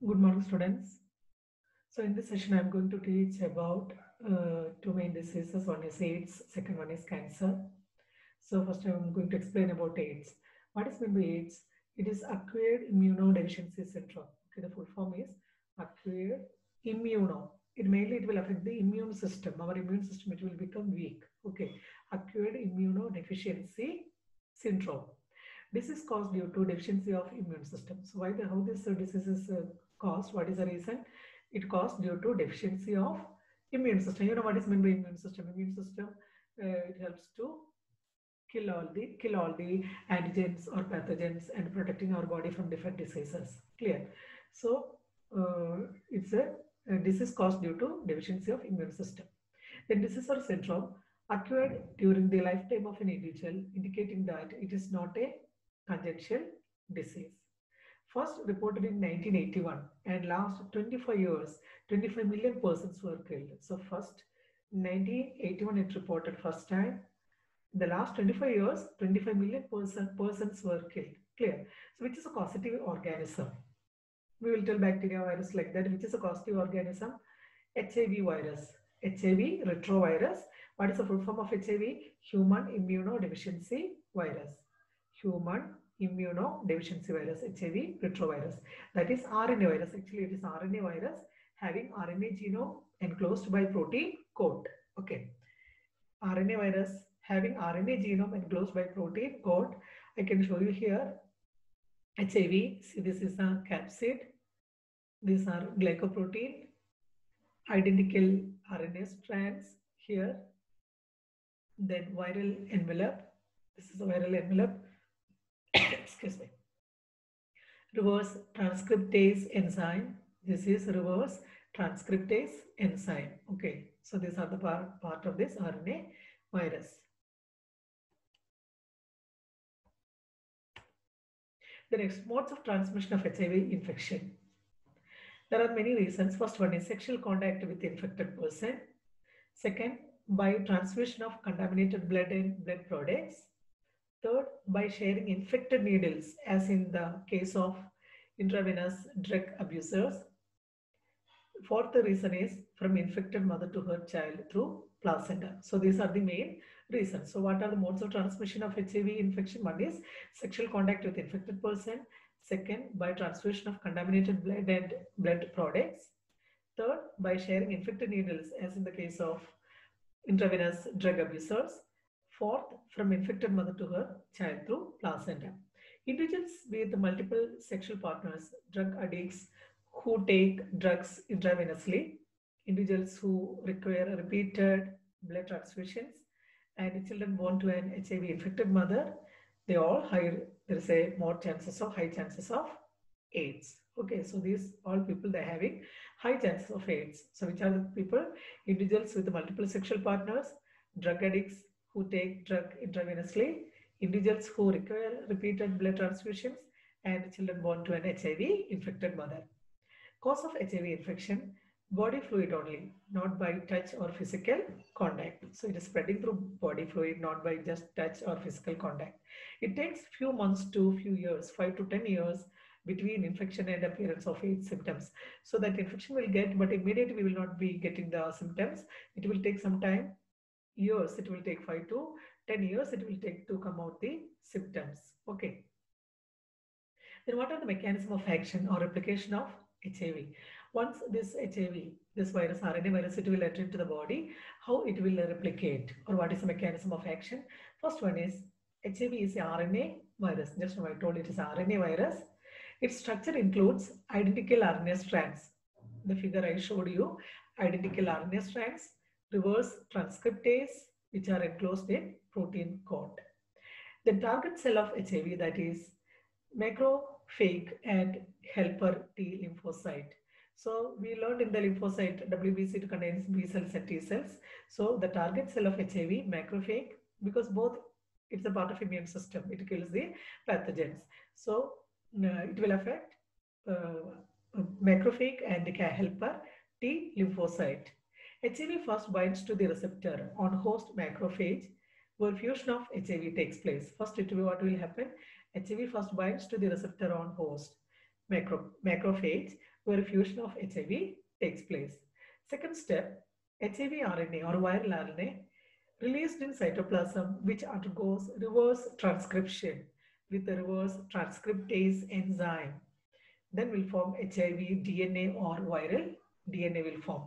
Good morning, students. So in this session, I'm going to teach about two main diseases. One is AIDS, second one is cancer. So first, I'm going to explain about AIDS. What is meant by AIDS? It is acquired immunodeficiency syndrome. Okay, the full form is acquired immuno. It will affect the immune system. Our immune system, it will become weak. Okay, acquired immunodeficiency syndrome. This is caused due to deficiency of immune system. So how this disease is caused? What is the reason? It caused due to deficiency of immune system. You know what is meant by immune system? Immune system it helps to kill all the antigens or pathogens and protecting our body from different diseases. Clear? So it's a disease caused due to deficiency of immune system. Then disease or syndrome acquired during the lifetime of an individual, indicating that it is not a congenital disease. First reported in 1981 and last 25 years, 25 million persons were killed. So first 1981 it reported first time. In the last 25 years, 25 million persons were killed. Clear? So which is a causative organism? We will tell bacteria, virus like that. Which is a causative organism? HIV virus. HIV retrovirus. What is the full form of HIV? Human immunodeficiency virus. Human immunodeficiency virus, HIV retrovirus. That is RNA virus. Actually, it is RNA virus having RNA genome enclosed by protein coat. Okay. RNA virus having RNA genome enclosed by protein coat. I can show you here. HIV. See, this is a capsid. These are glycoprotein. Identical RNA strands here. Then viral envelope. This is a viral envelope. Excuse me. Reverse transcriptase enzyme. This is reverse transcriptase enzyme. Okay. So these are the part of this RNA virus. The next, modes of transmission of HIV infection. There are many reasons. First one is sexual contact with the infected person. Second, by transfusion of contaminated blood and blood products. Third, by sharing infected needles, as in the case of intravenous drug abusers. Fourth reason is from infected mother to her child through placenta. So these are the main reasons. So what are the modes of transmission of HIV infection? One is sexual contact with infected person. Second, by transfusion of contaminated blood and blood products. Third, by sharing infected needles, as in the case of intravenous drug abusers. Fourth, from infected mother to her child through placenta. Individuals with multiple sexual partners, drug addicts who take drugs intravenously, individuals who require repeated blood transfusions, and children born to an HIV infected mother, they all there is a high chances of AIDS. Okay, so these all people they're having high chances of AIDS. So which are the people? Individuals with multiple sexual partners, drug addicts who take drug intravenously, individuals who require repeated blood transfusions, and children born to an HIV infected mother. Cause of HIV infection, body fluid only, not by touch or physical contact. So it is spreading through body fluid, not by just touch or physical contact. It takes few months to few years, 5 to 10 years between infection and appearance of AIDS symptoms. So that infection will get, but immediately we will not be getting the symptoms. It will take some time, years. It will take 5 to 10 years. It will take to come out the symptoms. Okay. Then what are the mechanism of action or replication of HIV? Once this HIV, this virus, RNA virus, it will enter into the body, how it will replicate or what is the mechanism of action? First one is HIV is a RNA virus. Just now I told it is RNA virus. Its structure includes identical RNA strands. The figure I showed you, identical RNA strands, reverse transcriptase, which are enclosed in protein coat. The target cell of HIV, that is macrophage and helper T lymphocyte. So we learned in the lymphocyte WBC it contains B cells and T cells. So the target cell of HIV, macrophage, because both it's a part of immune system, it kills the pathogens. So it will affect macrophage and the helper T lymphocyte. HIV first binds to the receptor on host macrophage where fusion of HIV takes place. First, what will happen? HIV first binds to the receptor on host macrophage where fusion of HIV takes place. Second step, HIV RNA or viral RNA released in cytoplasm, which undergoes reverse transcription with the reverse transcriptase enzyme. Then will form HIV DNA or viral DNA will form.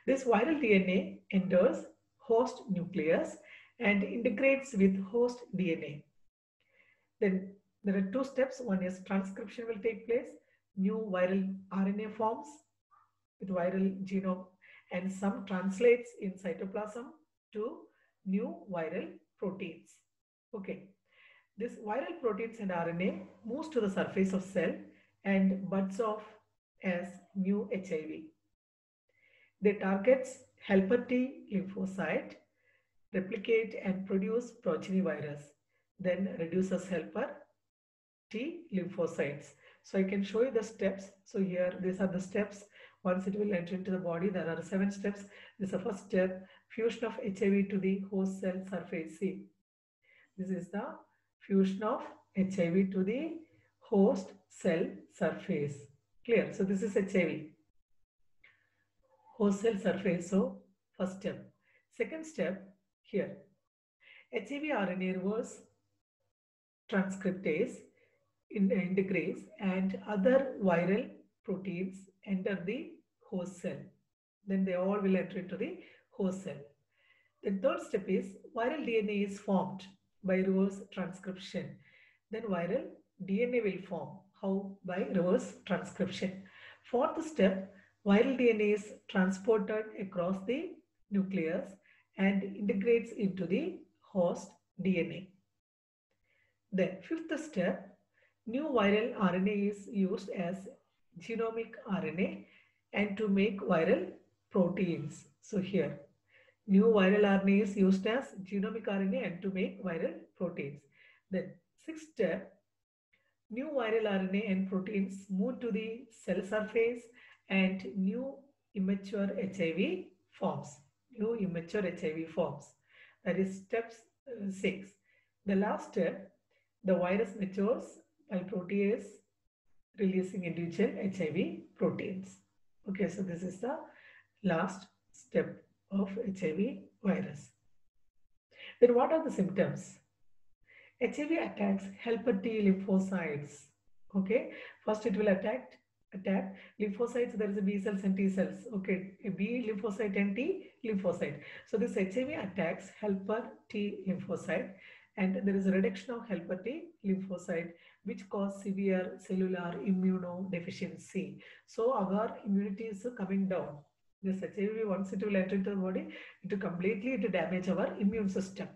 This viral DNA enters host nucleus and integrates with host DNA. Then there are two steps. One is transcription will take place. New viral RNA forms with viral genome and some translates in cytoplasm to new viral proteins. Okay. This viral proteins and RNA moves to the surface of cell and buds off as new HIV. They targets helper T lymphocyte, replicate and produce progeny virus, then reduces helper T lymphocytes. So I can show you the steps. So here, these are the steps. Once it will enter into the body, there are 7 steps. This is the first step, fusion of HIV to the host cell surface. See, this is the fusion of HIV to the host cell surface. Clear? So this is HIV. Host cell surface. So first step. Second step here. HIV RNA reverse transcriptase integrates and other viral proteins enter the host cell. Then they all will enter into the host cell. The third step is viral DNA is formed by reverse transcription. Then viral DNA will form. How? By reverse transcription. Fourth step, viral DNA is transported across the nucleus and integrates into the host DNA. Then fifth step, new viral RNA is used as genomic RNA and to make viral proteins. So here, new viral RNA is used as genomic RNA and to make viral proteins. Then sixth step, new viral RNA and proteins move to the cell surface and new immature HIV forms. New immature HIV forms. That is step 6. The last step, the virus matures by protease releasing individual HIV proteins. Okay, so this is the last step of HIV virus. Then what are the symptoms? HIV attacks helper T lymphocytes. Okay, first it will attack lymphocytes. There is a B cells and T cells. Okay, a B lymphocyte and T lymphocyte. So this HIV attacks helper T lymphocyte, and there is a reduction of helper T lymphocyte, which cause severe cellular immunodeficiency. So our immunity is coming down. This HIV, once it will enter into the body, it will completely damage our immune system.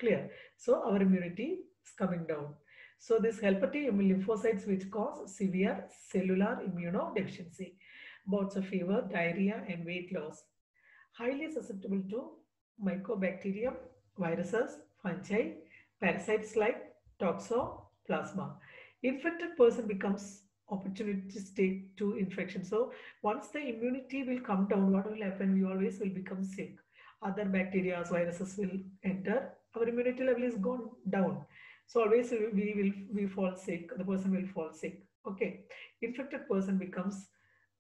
Clear? So our immunity is coming down. So this helper T lymphocytes which cause severe cellular immunodeficiency, bouts of fever, diarrhea, and weight loss. Highly susceptible to mycobacterium, viruses, fungi, parasites like toxoplasma. Infected person becomes opportunistic to infection. So once the immunity will come down, what will happen? We always will become sick. Other bacteria, viruses will enter. Our immunity level is gone down. So always we fall sick. The person will fall sick. Okay. Infected person becomes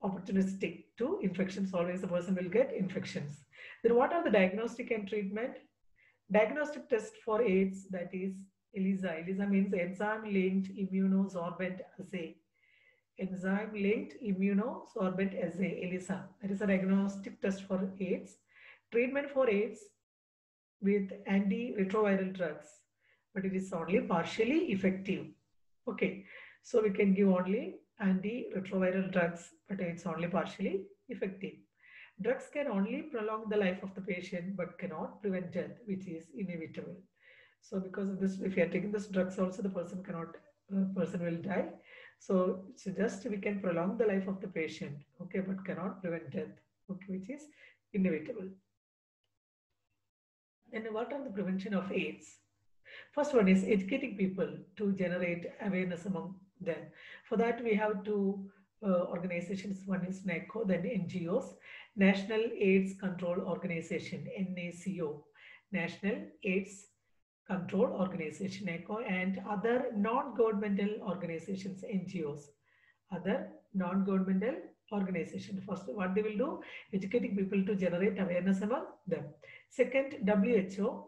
opportunistic to infections. Always the person will get infections. Then what are the diagnostic and treatment? Diagnostic test for AIDS, that is ELISA. ELISA means enzyme-linked immunosorbent assay. Enzyme-linked immunosorbent assay, ELISA. That is a diagnostic test for AIDS. Treatment for AIDS with antiretroviral drugs, but it is only partially effective. Okay, so we can give only antiretroviral drugs, but it's only partially effective. Drugs can only prolong the life of the patient, but cannot prevent death, which is inevitable. So because of this, if you are taking this drugs also, the person will die. So it's just we can prolong the life of the patient, okay, but cannot prevent death, okay, which is inevitable. And what are the prevention of AIDS? First one is educating people to generate awareness among them. For that, we have two organizations. One is NACO, then NGOs, National AIDS Control Organization, NACO, National AIDS Control Organization, NACO, and other non-governmental organizations, NGOs, other non-governmental organization. First, what they will do, educating people to generate awareness among them. Second, WHO,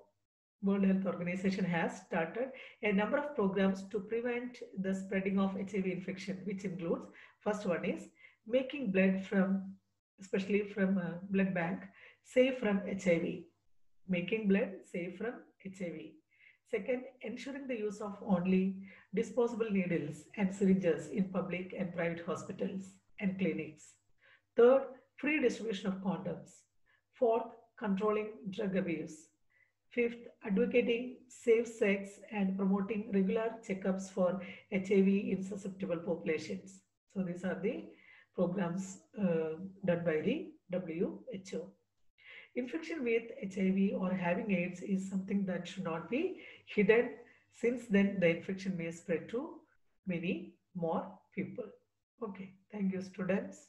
World Health Organization, has started a number of programs to prevent the spreading of HIV infection, which includes, first one is making blood from, especially from a blood bank, safe from HIV. Making blood safe from HIV. Second, ensuring the use of only disposable needles and syringes in public and private hospitals and clinics. Third, free distribution of condoms. Fourth, controlling drug abuse. Fifth, advocating safe sex and promoting regular checkups for HIV in susceptible populations. So these are the programs done by the WHO. Infection with HIV or having AIDS is something that should not be hidden, since then the infection may spread to many more people. Okay, thank you, students.